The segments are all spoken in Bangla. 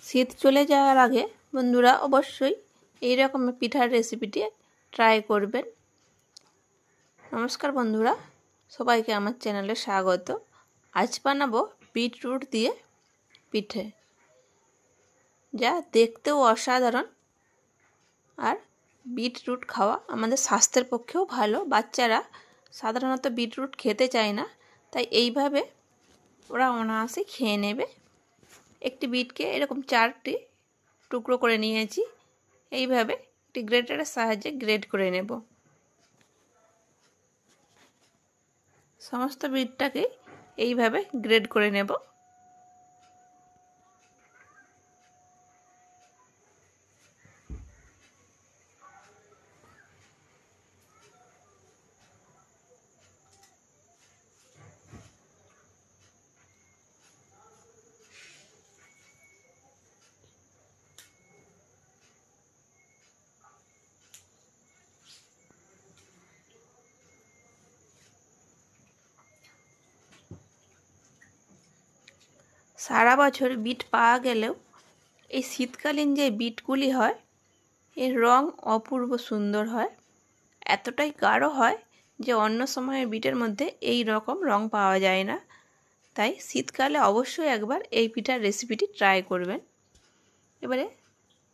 শীত চলে যাওয়ার আগে বন্ধুরা অবশ্যই এই রকম পিঠার রেসিপিটি ট্রাই করবেন। নমস্কার বন্ধুরা, সবাইকে আমার চ্যানেলে স্বাগত। আজ বানাবো বিটরুট দিয়ে পিঠে, যা দেখতেও অসাধারণ আর বিটরুট খাওয়া আমাদের স্বাস্থ্যের পক্ষেও ভালো। বাচ্চারা সাধারণত বিটরুট খেতে চায় না, তাই এইভাবে ওরা অনায়াসে খেয়ে নেবে। একটি বিটকে এরকম 4টি টুকরো করে নিয়েছি। এইভাবে একটি গ্রেটারের সাহায্যে গ্রেট করে নেব। সমস্ত বিটটাকে এইভাবে গ্রেট করে নেব। সারা বছর বিট পাওয়া গেলেও এই শীতকালীন যে বিটগুলি হয় এর রং অপূর্ব সুন্দর হয়। এতটাই গাঢ় হয় যে অন্য সময়ের বিটের মধ্যে এই রকম রং পাওয়া যায় না। তাই শীতকালে অবশ্যই একবার এই পিঠার রেসিপিটি ট্রাই করবেন। এবারে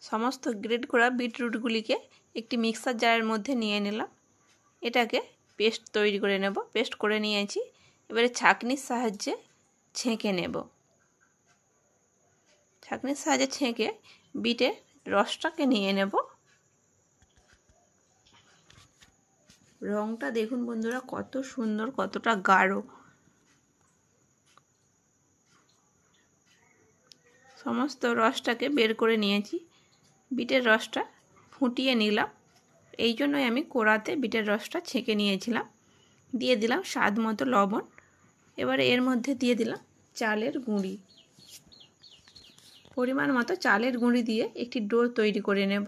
সমস্ত গ্রেট করা বিটরুটগুলিকে একটি মিক্সার জারের মধ্যে নিয়ে নিলাম। এটাকে পেস্ট তৈরি করে নেব। পেস্ট করে নিয়েছি। এবারে ছাঁকনির সাহায্যে ছেঁকে নেব। ছাঁকনির সাহায্যে ছেঁকে বিটের রসটাকে নিয়ে নেব। রংটা দেখুন বন্ধুরা কত সুন্দর, কতটা গাঢ়। সমস্ত রসটাকে বের করে নিয়েছি। বিটের রসটা ফুটিয়ে নিলাম। এই জন্যই আমি কড়াতে বিটের রসটা ছেঁকে নিয়েছিলাম। দিয়ে দিলাম স্বাদ মতো লবণ। এবারে এর মধ্যে দিয়ে দিলাম চালের গুঁড়ি। পরিমাণ মতো চালের গুঁড়ি দিয়ে একটি ডো তৈরি করে নেব।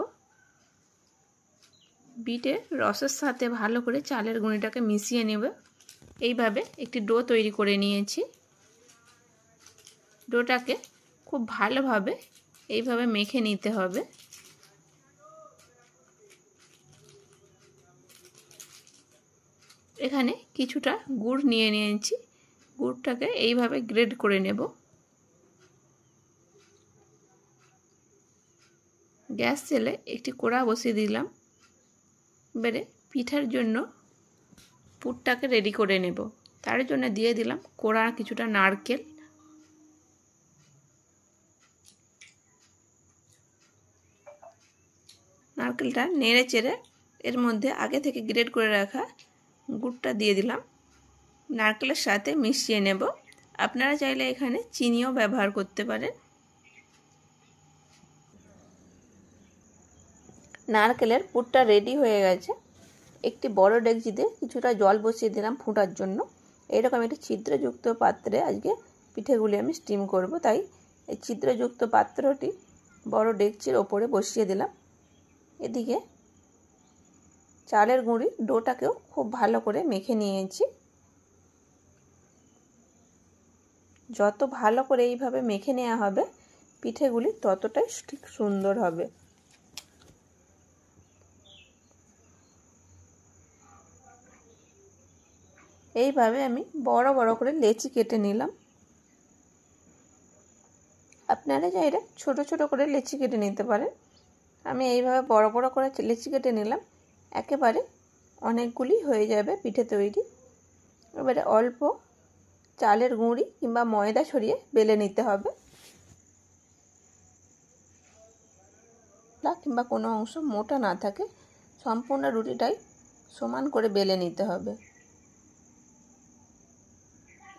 বিটের রসের সাথে ভালো করে চালের গুঁড়িটাকে মিশিয়ে নেব। এইভাবে একটি ডো তৈরি করে নিয়েছি। ডোটাকে খুব ভালোভাবে এইভাবে মেখে নিতে হবে। এখানে কিছুটা গুড় নিয়ে নিয়েছি। গুড়টাকে এইভাবে গ্রেট করে নেব। গ্যাস জেলে একটি কড়া বসিয়ে দিলাম। এবারে পিঠার জন্য পুরটাকে রেডি করে নেব। তার জন্য দিয়ে দিলাম কোড়া কিছুটা নারকেল। নারকেলটা নেড়ে চেড়ে এর মধ্যে আগে থেকে গ্রেট করে রাখা গুড়টা দিয়ে দিলাম। নারকেলের সাথে মিশিয়ে নেব। আপনারা চাইলে এখানে চিনিও ব্যবহার করতে পারেন। নারকেলের পুরটা রেডি হয়ে গেছে। একটি বড় ডেকচিতে কিছুটা জল বসিয়ে দিলাম ফোটার জন্য। এইরকম একটি ছিদ্রযুক্ত পাত্রে আজকে পিঠেগুলি আমি স্টিম করব, তাই এই ছিদ্রযুক্ত পাত্রটি বড় ডেকচির ওপরে বসিয়ে দিলাম। এদিকে চালের গুঁড়ি ডোটাকেও খুব ভালো করে মেখে নিয়েছি। যত ভালো করে এইভাবে মেখে নেওয়া হবে পিঠেগুলি ততটাই ঠিক সুন্দর হবে। এইভাবে আমি বড় বড় করে লেচি কেটে নিলাম। আপনারা চাইলে ছোট ছোট করে লেচি কেটে নিতে পারেন। আমি এইভাবে বড় বড় করে লেচি কেটে নিলাম। একেবারে অনেকগুলি হয়ে যাবে পিঠে তৈরি। এবারে অল্প চালের গুঁড়ি কিংবা ময়দা ছড়িয়ে বেলে নিতে হবে। কিংবা কোনো অংশ মোটা না থাকে সম্পূর্ণ রুটিটাই সমান করে বেলে নিতে হবে।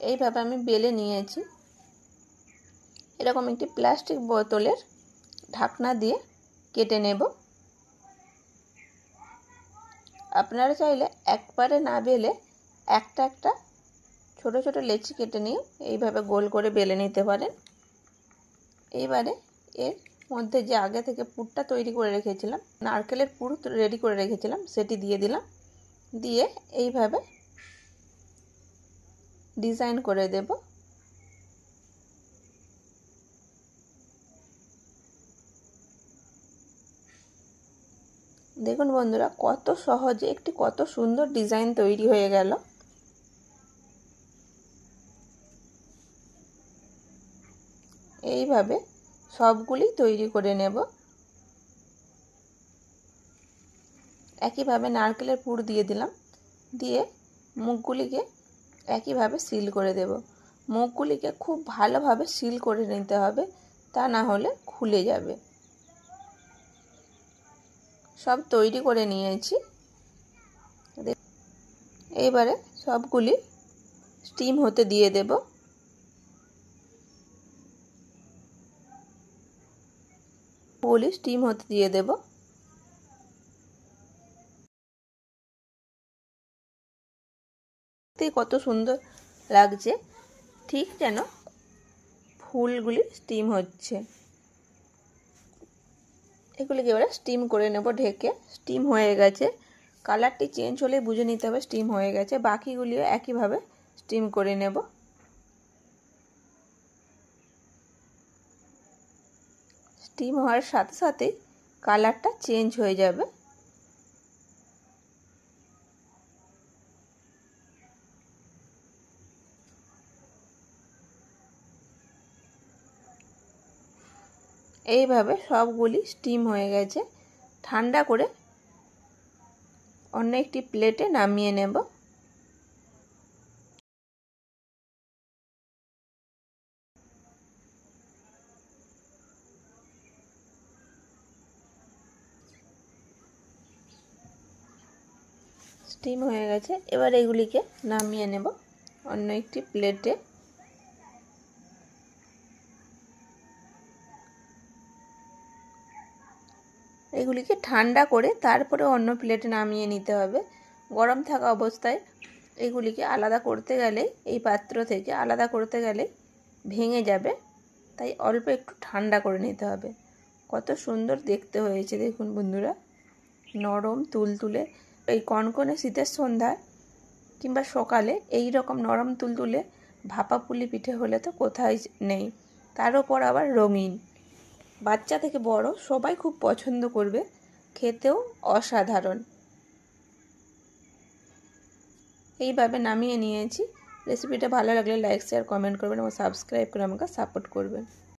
এইভাবে আমি বেলে নিয়েছি। এরকম একটি প্লাস্টিক বোতলের ঢাকনা দিয়ে কেটে নেব। আপনারা চাইলে একবারে না বেলে একটা একটা ছোট ছোট লেচি কেটে নিয়ে এইভাবে গোল করে বেলে নিতে পারেন। এইবারে এর মধ্যে যে আগে থেকে পুরটা তৈরি করে রেখেছিলাম, নারকেলের পুর রেডি করে রেখেছিলাম, সেটি দিয়ে দিলাম। দিয়ে এইভাবে ডিজাইন করে দেব। দেখুন বন্ধুরা, কত সহজে একটি কত সুন্দর ডিজাইন তৈরি হয়ে গেল। এইভাবে সবগুলি তৈরি করে নেব। একইভাবে নারকেলের পুর দিয়ে দিলাম, দিয়ে মুখগুলিকে একইভাবে সিল করে দেব। মুখগুলিকে খুব ভালোভাবে সিল করে নিতে হবে, তা না হলে খুলে যাবে। সব তৈরি করে নিয়েছি। এইবারে সবগুলি স্টিম হতে দিয়ে দেব। পুলি স্টিম হতে দিয়ে দেব। কত সুন্দর লাগছে, ঠিক যেন ফুলগুলি স্টিম হচ্ছে। এগুলিকে এবারে স্টিম করে নেব ঢেকে। স্টিম হয়ে গেছে, কালারটি চেঞ্জ হলে বুঝে নিতে হবে স্টিম হয়ে গেছে। বাকিগুলিও একইভাবে স্টিম করে নেব। স্টিম হওয়ার সাথে সাথেই কালারটা চেঞ্জ হয়ে যাবে। এইভাবে সবগুলি স্টিম হয়ে গেছে। ঠান্ডা করে অন্য একটি প্লেটে নামিয়ে নেব। স্টিম হয়ে গেছে, এবার এগুলিকে নামিয়ে নেব অন্য একটি প্লেটে। এগুলিকে ঠান্ডা করে তারপরে অন্য প্লেটে নামিয়ে নিতে হবে। গরম থাকা অবস্থায় এগুলিকে আলাদা করতে গেলে, এই পাত্র থেকে আলাদা করতে গেলে ভেঙে যাবে, তাই অল্প একটু ঠান্ডা করে নিতে হবে। কত সুন্দর দেখতে হয়েছে দেখুন বন্ধুরা, নরম তুলতুলে। এই কনকনে শীতের সন্ধ্যায় কিংবা সকালে এই রকম নরম তুলতুলে ভাপা পুলি পিঠে হলে তো কোথায় নেই। তার উপর আবার রঙিন, বাচ্চা থেকে বড় সবাই খুব পছন্দ করবে, খেতেও অসাধারণ। এইভাবে নামিয়ে নিয়েছি। রেসিপিটা ভালো লাগলে লাইক শেয়ার কমেন্ট করবেন এবং সাবস্ক্রাইব করে আমাকে সাপোর্ট করবেন।